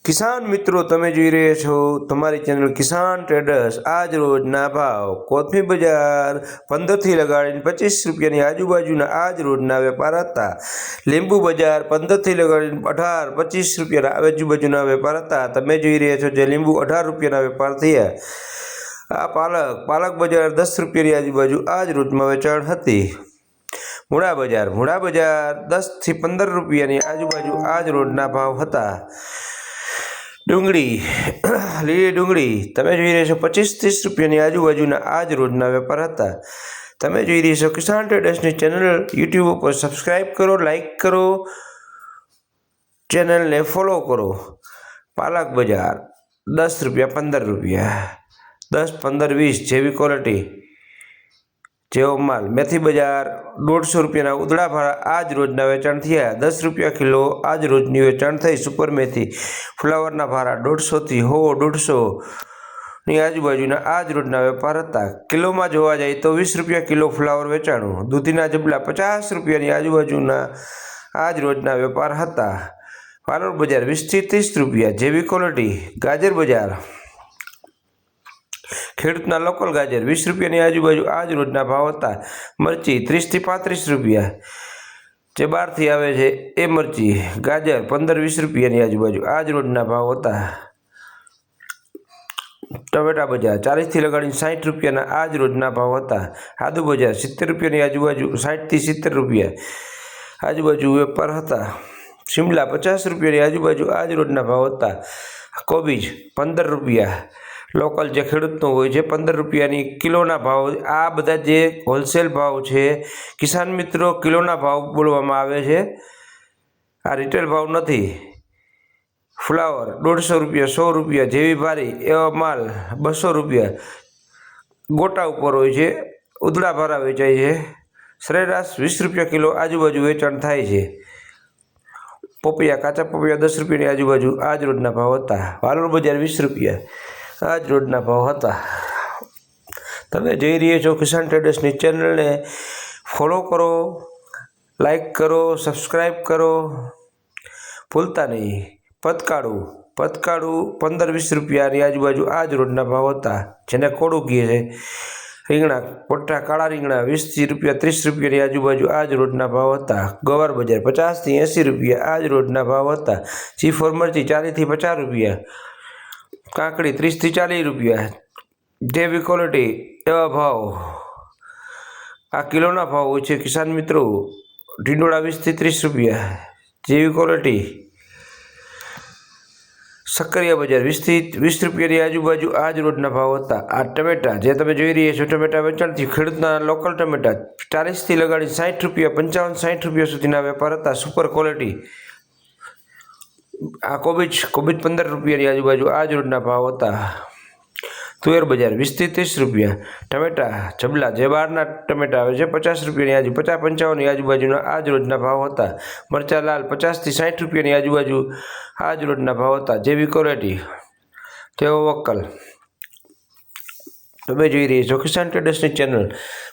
કિસાન મિત્રો, તમે જોઈ રહ્યા છો તમારી ચેનલ કિસાન ટ્રેડર્સ। આજ રોજના ભાવ કોથમીર બજાર 15 થી લગાડીને 25 રૂપિયાની આજુબાજુના આજ રોજના વેપાર હતા। લીંબુ બજાર 15 થી લગાડીને 18, 25 રૂપિયાના આજુબાજુના વેપાર હતા। તમે જોઈ રહ્યા છો જે લીંબુ 18 રૂપિયાના વેપાર થયા। આ પાલક બજાર 10 રૂપિયાની આજુબાજુ આજ રોજમાં વેચાણ હતી। મૂળા બજાર 10 થી 15 રૂપિયાની આજુબાજુ આજ રોજના ભાવ હતા। લીલી ડુંગળી તમે જોઈ રહ્યા છો 25-30 રૂપિયાની આજુબાજુના આજ રોજના વેપાર હતા। તમે જોઈ રહ્યા છો કિસાન ટ્રેડર્સની ચેનલ યુટ્યુબ ઉપર સબસ્ક્રાઇબ કરો, લાઇક કરો, ચેનલને ફોલો કરો। પાલક બજાર 10 રૂપિયા, 15 રૂપિયા, 10, 15, 20 જેવી ક્વોલિટી જેવો માલ। મેથી બજાર 150 રૂપિયાના ઉધડા ભાડા આજ રોજના વેચાણ થયા। 10 રૂપિયા કિલો આજ રોજની વેચાણ થઈ। સુપર મેથી ફ્લાવરના ભાડા 150 થી 150ની આજુબાજુના આજ રોજના વેપાર હતા। કિલોમાં જોવા જાય તો 20 રૂપિયા કિલો ફ્લાવર વેચાણું। દૂધીના જબલા 50 રૂપિયાની આજુબાજુના આજ રોજના વેપાર હતા। વાલોડ બજાર 20 થી 30 રૂપિયા જેવી ક્વોલિટી। ગાજર બજાર ખેડૂતના લોકલ ગાજર 20 રૂપિયાની આજુબાજુ આજ રોજના ભાવ હતા। મરચી 30 થી 35 રૂપિયા જે બહારથી આવે છે એ મરચી। ગાજર 15-20 રૂપિયાની આજુબાજુ આજ રોજના ભાવ હતા। ટમેટા બજાર 40 થી લગાડીને 60 રૂપિયાના આજ રોજના ભાવ હતા। આદુ બજાર 70 રૂપિયાની આજુબાજુ 60 થી 70 રૂપિયા આજુબાજુ વેપાર હતા। શિમલા 50 રૂપિયાની આજુબાજુ આજ રોજના ભાવ હતા। કોબીજ 15 રૂપિયા લોકલ જે ખેડૂતનો હોય છે 15 રૂપિયાની કિલોના ભાવ। આ બધા જે હોલસેલ ભાવ છે કિસાન મિત્રો, કિલોના ભાવ બોલવામાં આવે છે, આ રિટેલ ભાવ નથી। ફ્લાવર 150 રૂપિયા, 100 રૂપિયા જેવી ભારી એવા માલ 200 રૂપિયા ગોટા ઉપર હોય છે, ઉધડા ભારા વેચાય છે। સરેરાશ 20 રૂપિયા કિલો આજુબાજુ વેચાણ થાય છે। પપૈયા, કાચા પપૈયા 10 રૂપિયાની આજુબાજુ આજ રોજના ભાવ હતા। વાલોડ બજાર 20 રૂપિયા આજ રોજના ભાવ હતા। તમે જોઈ રહ્યા છો કિસાન ટ્રેડર્સની ચેનલને ફોલો કરો, લાઈક કરો, સબસ્ક્રાઈબ કરો, ભૂલતા નહીં। પતકાળું 15-20 રૂપિયાની આજુબાજુ આજ રોજના ભાવ હતા, જેને કોડું કહે છે। રીંગણા મોટા કાળા રીંગણા 20 રૂપિયા 30 રૂપિયાની આજુબાજુ આજ રોજના ભાવ હતા। ગવાર બજાર 50 થી 80 રૂપિયા આજ રોજના ભાવ હતા। G4 મરચી 40 થી 50 રૂપિયા, કાકડી 30 થી 40 રૂપિયા જેવી ક્વોલિટી એવા ભાવ। આ કિલોના ભાવ હોય છે કિસાન મિત્રો। ઢીંડોળા 20 થી 30 રૂપિયા જેવી ક્વોલિટી। સક્કરિયા બજાર 20 થી 20 રૂપિયાની આજુબાજુ આજ રોજના ભાવ હતા। આ ટમેટા જે તમે જોઈ રહ્યા છો ટમેટા વેચાણથી ખેડૂતના લોકલ ટમેટા 40 થી લગાડી 60 રૂપિયા, 55-60 રૂપિયા સુધીના વેપાર હતા, સુપર ક્વોલિટી। આ કોબીજ 15 રૂપિયાની આજુબાજુ આજ રોજના ભાવ હતા। તુવેર બજાર 20 થી 30 રૂપિયા। ટમેટા જબલા જે બહારના ટમેટા આવે છે 50 રૂપિયાની આજુ 50-55ની આજુબાજુના આજ રોજના ભાવ હતા। મરચા લાલ 50 થી 60 રૂપિયાની આજુબાજુ આજ રોજના ભાવ હતા, જેવી ક્વોલિટી તેવો વક્કલ। તમે જોઈ રહ્યા છો કિસાન ટ્રેડર્સની ચેનલ।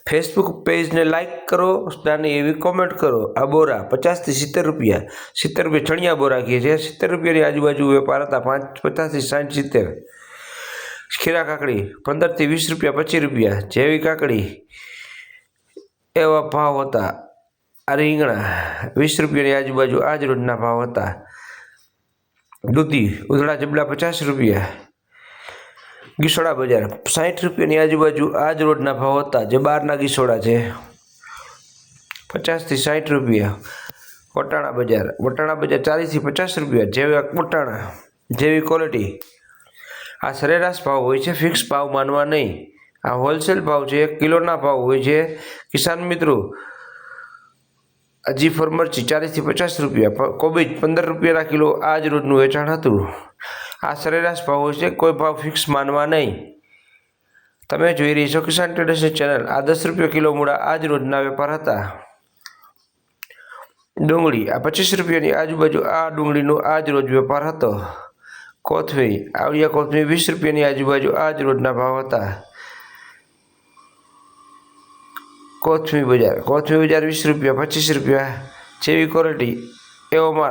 ફેસબુક પેજને લાઇક કરો, નાની એવી કોમેન્ટ કરો। આ બોરા 50 થી 70 રૂપિયા, 70 રૂપિયા છણિયા બોરા કહે છે, 70 રૂપિયાની આજુબાજુ વેપાર હતા। 50 થી 60, 70। ખીરા કાકડી 15 થી 20 રૂપિયા, 25 રૂપિયા જેવી કાકડી એવા ભાવ હતા। આ રીંગણા 20 રૂપિયાની આજુબાજુ આજ રોજના ભાવ હતા। દૂધી ઉધડા જબલા 50 રૂપિયા। ગીસોડા બજાર 60 રૂપિયાની આજુબાજુ આજ રોજના ભાવ હતા, જે બહારના ગીસોડા છે 50 થી 60 રૂપિયા। વટાણા બજાર 40 થી 50 રૂપિયા જેવા વટાણા જેવી ક્વોલિટી। આ સરેરાશ ભાવ હોય છે, ફિક્સ ભાવ માનવા નહીં। આ હોલસેલ ભાવ છે, કિલોના ભાવ હોય છે કિસાન મિત્રો। G4 મરચી 40 થી 50 રૂપિયા, કોબીજ 15 રૂપિયાના કિલો આજ રોજનું વેચાણ હતું। આ સરેરાશ ભાવ હોય છે, કોઈ ભાવ ફિક્સ માનવા નહીં। તમે જોઈ રહી છો કિસાન ટ્રેડર્સની ચેનલ। આ 10 રૂપિયા કિલો મૂળા આજ રોજના વેપાર હતા। ડુંગળી આ 25 રૂપિયાની આજુબાજુ આ ડુંગળીનો આજ રોજ વેપાર હતો। કોથમીર આવડિયા કોથમીર 20 રૂપિયાની આજુબાજુ આજ રોજના ભાવ હતા। કોથમીર બજાર 20 રૂપિયા, 25 રૂપિયા જેવી ક્વોલિટી એવો માલ।